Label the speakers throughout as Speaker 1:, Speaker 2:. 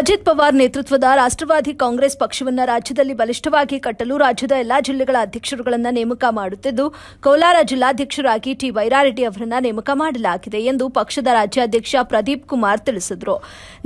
Speaker 1: ಅಜಿತ್ ಪವಾರ್ ನೇತೃತ್ವದ ರಾಷ್ಟ್ರವಾದಿ ಕಾಂಗ್ರೆಸ್ ಪಕ್ಷವನ್ನು ರಾಜ್ಯದಲ್ಲಿ ಬಲಿಷ್ಠವಾಗಿ ಕಟ್ಟಲು ರಾಜ್ಯದ ಎಲ್ಲಾ ಜಿಲ್ಲೆಗಳ ಅಧ್ಯಕ್ಷರುಗಳನ್ನು ನೇಮಕ ಮಾಡುತ್ತಿದ್ದು, ಕೋಲಾರ ಜಿಲ್ಲಾಧ್ಯಕ್ಷರಾಗಿ ಟಿ ವೈರಾರೆಡ್ಡಿ ಅವರನ್ನು ನೇಮಕ ಮಾಡಲಾಗಿದೆ ಎಂದು ಪಕ್ಷದ ರಾಜ್ಯಾಧ್ಯಕ್ಷ ಪ್ರದೀಪ್ ಕುಮಾರ್ ತಿಳಿಸಿದರು.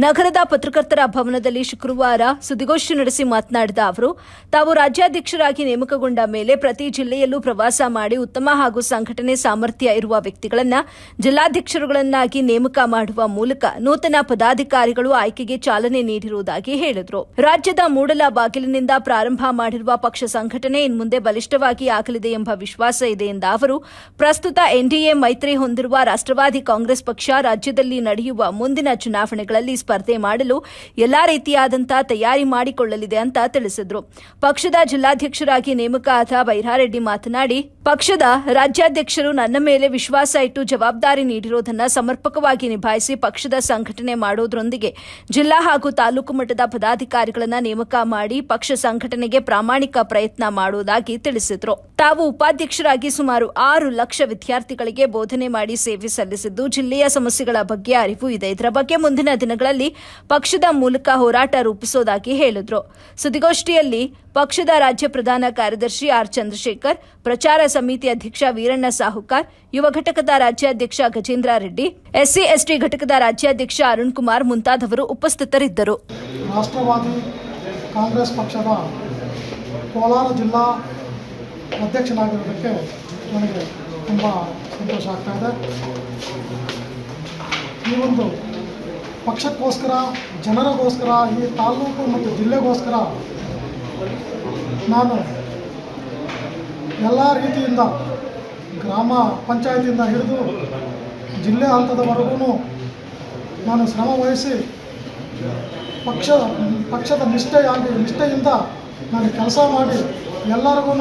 Speaker 1: ನಗರದ ಪತ್ರಕರ್ತರ ಭವನದಲ್ಲಿ ಶುಕ್ರವಾರ ಸುದ್ದಿಗೋಷ್ಠಿ ನಡೆಸಿ ಮಾತನಾಡಿದ ಅವರು, ತಾವು ರಾಜ್ಯಾಧ್ಯಕ್ಷರಾಗಿ ನೇಮಕಗೊಂಡ ಮೇಲೆ ಪ್ರತಿ ಜಿಲ್ಲೆಯಲ್ಲೂ ಪ್ರವಾಸ ಮಾಡಿ ಉತ್ತಮ ಹಾಗೂ ಸಂಘಟನೆ ಸಾಮರ್ಥ್ಯ ಇರುವ ವ್ಯಕ್ತಿಗಳನ್ನು ಜಿಲ್ಲಾಧ್ಯಕ್ಷರುಗಳನ್ನಾಗಿ ನೇಮಕ ಮಾಡುವ ಮೂಲಕ ನೂತನ ಪದಾಧಿಕಾರಿಗಳು ಆಯ್ಕೆಗೆ ಚಾಲನೆ ನೀಡಿರುವುದಾಗಿ ಹೇಳಿದರು. ರಾಜ್ಯದ ಮೂಡಲ ಬಾಗಿಲಿನಿಂದ ಪ್ರಾರಂಭ ಮಾಡಿರುವ ಪಕ್ಷ ಸಂಘಟನೆ ಇನ್ಮುಂದೆ ಬಲಿಷ್ಠವಾಗಿ ಆಗಲಿದೆ ಎಂಬ ವಿಶ್ವಾಸ ಇದೆ ಎಂದ ಅವರು, ಪ್ರಸ್ತುತ ಎನ್ಡಿಎ ಮೈತ್ರಿ ಹೊಂದಿರುವ ರಾಷ್ಟ್ರವಾದಿ ಕಾಂಗ್ರೆಸ್ ಪಕ್ಷ ರಾಜ್ಯದಲ್ಲಿ ನಡೆಯುವ ಮುಂದಿನ ಚುನಾವಣೆಗಳಲ್ಲಿ ಸ್ಪರ್ಧೆ ಮಾಡಲು ಎಲ್ಲಾ ರೀತಿಯಾದಂತಹ ತಯಾರಿ ಮಾಡಿಕೊಳ್ಳಲಿದೆ ಅಂತ ತಿಳಿಸಿದರು. ಪಕ್ಷದ ಜಿಲ್ಲಾಧ್ಯಕ್ಷರಾಗಿ ನೇಮಕ ಆದ ವೈರಾರೆಡ್ಡಿ ಮಾತನಾಡಿ, ಪಕ್ಷದ ರಾಜ್ಯಾಧ್ಯಕ್ಷರು ನನ್ನ ಮೇಲೆ ವಿಶ್ವಾಸ ಇಟ್ಟು ಜವಾಬ್ದಾರಿ ನೀಡಿರುವುದನ್ನು ಸಮರ್ಪಕವಾಗಿ ನಿಭಾಯಿಸಿ ಪಕ್ಷದ ಸಂಘಟನೆ ಮಾಡೋದ್ರೊಂದಿಗೆ ಜಿಲ್ಲಾ ಹಾಗೂ ತಾಲೂಕು ಮಟ್ಟದ ಪದಾಧಿಕಾರಿಗಳನ್ನು ನೇಮಕ ಮಾಡಿ ಪಕ್ಷ ಸಂಘಟನೆಗೆ ಪ್ರಾಮಾಣಿಕ ಪ್ರಯತ್ನ ಮಾಡುವುದಾಗಿ ತಿಳಿಸಿದರು. ತಾವು ಉಪಾಧ್ಯಕ್ಷರಾಗಿ ಸುಮಾರು 6 ಲಕ್ಷ ವಿದ್ಯಾರ್ಥಿಗಳಿಗೆ ಬೋಧನೆ ಮಾಡಿ ಸೇವೆ ಸಲ್ಲಿಸಿದ್ದು, ಜಿಲ್ಲೆಯ ಸಮಸ್ಯೆಗಳ ಬಗ್ಗೆ ಅರಿವು ಇದೆ. ಇದರ ಬಗ್ಗೆ ಮುಂದಿನ ದಿನಗಳಲ್ಲಿ ಪಕ್ಷದ ಮೂಲಕ ಹೋರಾಟ ರೂಪಿಸುವುದಾಗಿ ಹೇಳಿದರು. ಸುದ್ದಿಗೋಷ್ಠಿಯಲ್ಲಿ ಪಕ್ಷದ ರಾಜ್ಯ ಪ್ರಧಾನ ಕಾರ್ಯದರ್ಶಿ ಆರ್ ಚಂದ್ರಶೇಖರ್, ಪ್ರಚಾರ ಸಮಿತಿ ಅಧ್ಯಕ್ಷ ವೀರಣ್ಣ ಸಾಹುಕಾರ್, ಯುವ ಘಟಕದ ರಾಜ್ಯಾಧ್ಯಕ್ಷ ಗಜೇಂದ್ರ ರೆಡ್ಡಿ, ಎಸ್ಸಿ ಎಸ್ಟಿ ಘಟಕದ ರಾಜ್ಯಾಧ್ಯಕ್ಷ ಅರುಣ್ ಕುಮಾರ್ ಮುಂತಾದವರು ಉಪಸ್ಥಿತರಿದ್ದರು.
Speaker 2: ರಾಷ್ಟ್ರವಾದಿ ಕಾಂಗ್ರೆಸ್ ಪಕ್ಷದ ಕೋಲಾರ ಜಿಲ್ಲಾ ಅಧ್ಯಕ್ಷನಾಗಿರುವುದಕ್ಕೆ ನನಗೆ ತುಂಬ ಸಂತೋಷ ಆಗ್ತಾ ಇದೆ. ಈ ಒಂದು ಪಕ್ಷಕ್ಕೋಸ್ಕರ, ಜನರಿಗೋಸ್ಕರ, ಈ ತಾಲೂಕು ಮತ್ತು ಜಿಲ್ಲೆಗೋಸ್ಕರ ನಾನು ಎಲ್ಲ ರೀತಿಯಿಂದ ಗ್ರಾಮ ಪಂಚಾಯತಿಯಿಂದ ಹಿಡಿದು ಜಿಲ್ಲೆ ಹಂತದವರೆಗೂ ನಾನು ಶ್ರಮ ವಹಿಸಿ ಪಕ್ಷದ ನಿಷ್ಠೆಯಿಂದ ನಾನು ಕೆಲಸ ಮಾಡಿ ಎಲ್ಲರಿಗೂ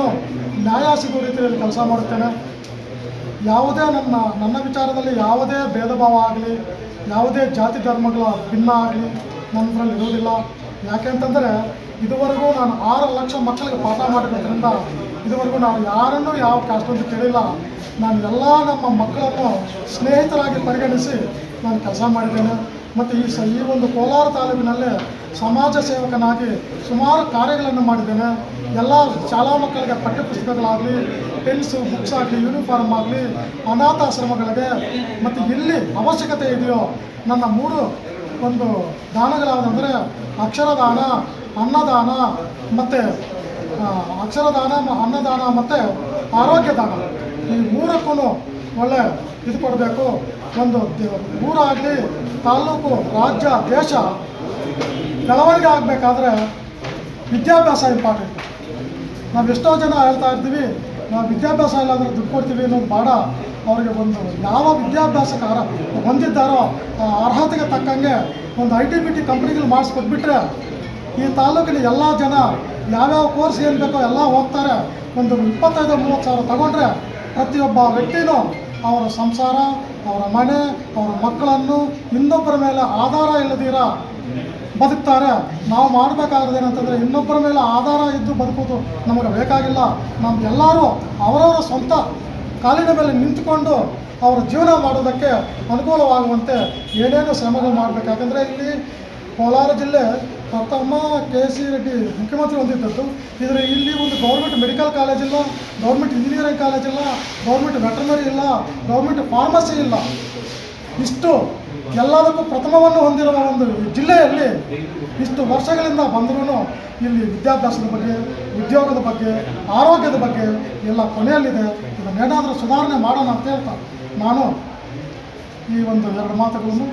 Speaker 2: ನ್ಯಾಯ ಸಿಗುವ ರೀತಿಯಲ್ಲಿ ಕೆಲಸ ಮಾಡುತ್ತೇನೆ. ಯಾವುದೇ ನನ್ನ ವಿಚಾರದಲ್ಲಿ ಯಾವುದೇ ಭೇದ ಭಾವ ಆಗಲಿ, ಯಾವುದೇ ಜಾತಿ ಧರ್ಮಗಳ ಭಿನ್ನ ಆಗಲಿ ನನ್ನದ್ರಲ್ಲಿ ಇರೋದಿಲ್ಲ. ಯಾಕೆಂತಂದರೆ ಇದುವರೆಗೂ ನಾನು 6 ಲಕ್ಷ ಮಕ್ಕಳಿಗೆ ಪಾಠ ಮಾಡಿರೋದ್ರಿಂದ ಇದುವರೆಗೂ ನಾನು ಯಾರನ್ನೂ ಯಾವ ಕಾಸ್ಟ್ ಅಂತ ಕೇಳಿಲ್ಲ. ನಾನು ಎಲ್ಲ ನಮ್ಮ ಮಕ್ಕಳನ್ನು ಸ್ನೇಹಿತರಾಗಿ ಪರಿಗಣಿಸಿ ನಾನು ಕೆಲಸ ಮಾಡಿದ್ದೇನೆ. ಮತ್ತು ಈ ಒಂದು ಕೋಲಾರ ತಾಲೂಕಿನಲ್ಲೇ ಸಮಾಜ ಸೇವಕನಾಗಿ ಸುಮಾರು ಕಾರ್ಯಗಳನ್ನು ಮಾಡಿದ್ದೇನೆ. ಎಲ್ಲ ಶಾಲಾ ಮಕ್ಕಳಿಗೆ ಪಠ್ಯಪುಸ್ತಕಗಳಾಗಲಿ, ಪೆನ್ಸು, ಬುಕ್ಸ್ ಆಗಲಿ, ಯೂನಿಫಾರ್ಮ್ ಆಗಲಿ, ಅನಾಥಾಶ್ರಮಗಳಿಗೆ ಮತ್ತು ಎಲ್ಲಿ ಅವಶ್ಯಕತೆ ಇದೆಯೋ ನನ್ನ 3 ಒಂದು ದಾನಗಳಾದಂದರೆ ಅಕ್ಷರದಾನ, ಅನ್ನದಾನ ಮತ್ತು ಅನ್ನದಾನ ಮತ್ತು ಆರೋಗ್ಯ ದಾನ, ಈ 3ಕ್ಕೂ ಒಳ್ಳೆ ಇದು ಕೊಡಬೇಕು. ಒಂದು ಊರಾಗಲಿ, ತಾಲೂಕು, ರಾಜ್ಯ, ದೇಶ ಬೆಳವಣಿಗೆ ಆಗಬೇಕಾದ್ರೆ ವಿದ್ಯಾಭ್ಯಾಸ ಇಂಪಾರ್ಟೆಂಟ್. ನಾವು ಎಷ್ಟೋ ಜನ ಹೇಳ್ತಾ ಇರ್ತೀವಿ, ನಾವು ವಿದ್ಯಾಭ್ಯಾಸ ಇಲ್ಲಾಂದರೆ ದುಡ್ಡು ಕೊಡ್ತೀವಿ ಅನ್ನೋದು ಬೇಡ. ಅವರಿಗೆ ಒಂದು ಯಾವ ವಿದ್ಯಾಭ್ಯಾಸಕಾರ ಹೊಂದಿದ್ದಾರೋ ಆ ಅರ್ಹತೆಗೆ ತಕ್ಕಂಗೆ ಒಂದು ITBT ಕಂಪ್ನಿಗಳು ಮಾಡಿಸ್ಕೊಟ್ಬಿಟ್ರೆ ಈ ತಾಲೂಕಿನ ಎಲ್ಲ ಜನ ಯಾವ್ಯಾವ ಕೋರ್ಸ್ ಏನು ಬೇಕೋ ಎಲ್ಲ ಹೋಗ್ತಾರೆ. ಒಂದು 25-30 ಸಾವಿರ ತಗೊಂಡ್ರೆ ಪ್ರತಿಯೊಬ್ಬ ವ್ಯಕ್ತಿನೂ ಅವರ ಸಂಸಾರ, ಅವರ ಮನೆ, ಅವರ ಮಕ್ಕಳನ್ನು ಇನ್ನೊಬ್ಬರ ಮೇಲೆ ಆಧಾರ ಇಲ್ಲದಿರ ಬದುಕ್ತಾರೆ. ನಾವು ಮಾಡಬೇಕಾದ್ರೇನಂತಂದರೆ ಇನ್ನೊಬ್ಬರ ಮೇಲೆ ಆಧಾರ ಇದ್ದು ಬದುಕೋದು ನಮಗೆ ಬೇಕಾಗಿಲ್ಲ. ಎಲ್ಲರೂ ಅವರವರ ಸ್ವಂತ ಕಾಲಿನ ಮೇಲೆ ನಿಂತುಕೊಂಡು ಅವರ ಜೀವನ ಮಾಡೋದಕ್ಕೆ ಅನುಕೂಲವಾಗುವಂತೆ ಏನೇನು ಶ್ರಮಗಳು ಮಾಡಬೇಕು. ಯಾಕಂದರೆ ಇಲ್ಲಿ ಕೋಲಾರ ಜಿಲ್ಲೆ ಪ್ರಥಮ KC ರೆಡ್ಡಿ ಮುಖ್ಯಮಂತ್ರಿ ಹೊಂದಿದ್ದದ್ದು. ಇಲ್ಲಿ ಒಂದು ಗೌರ್ಮೆಂಟ್ ಮೆಡಿಕಲ್ ಕಾಲೇಜ್ ಇಲ್ಲ, ಗೌರ್ಮೆಂಟ್ ಇಂಜಿನಿಯರಿಂಗ್ ಕಾಲೇಜ್ ಇಲ್ಲ, ಗೌರ್ಮೆಂಟ್ ವೆಟರ್ನರಿ ಇಲ್ಲ, ಗೌರ್ಮೆಂಟ್ ಫಾರ್ಮಸಿ ಇಲ್ಲ. ಇಷ್ಟು ಎಲ್ಲದಕ್ಕೂ ಪ್ರಥಮವನ್ನು ಹೊಂದಿರುವ ಒಂದು ಜಿಲ್ಲೆಯಲ್ಲಿ ಇಷ್ಟು ವರ್ಷಗಳಿಂದ ಬಂದರೂ ಇಲ್ಲಿ ವಿದ್ಯಾಭ್ಯಾಸದ ಬಗ್ಗೆ, ಉದ್ಯೋಗದ ಬಗ್ಗೆ, ಆರೋಗ್ಯದ ಬಗ್ಗೆ ಎಲ್ಲ ಕೊನೆಯಲ್ಲಿದೆ. ಇದನ್ನೇನಾದರೂ ಸುಧಾರಣೆ ಮಾಡೋಣ ಅಂತ ಹೇಳ್ತಾ ನಾನು ಈ ಒಂದು 2 ಮಾತುಗಳನ್ನು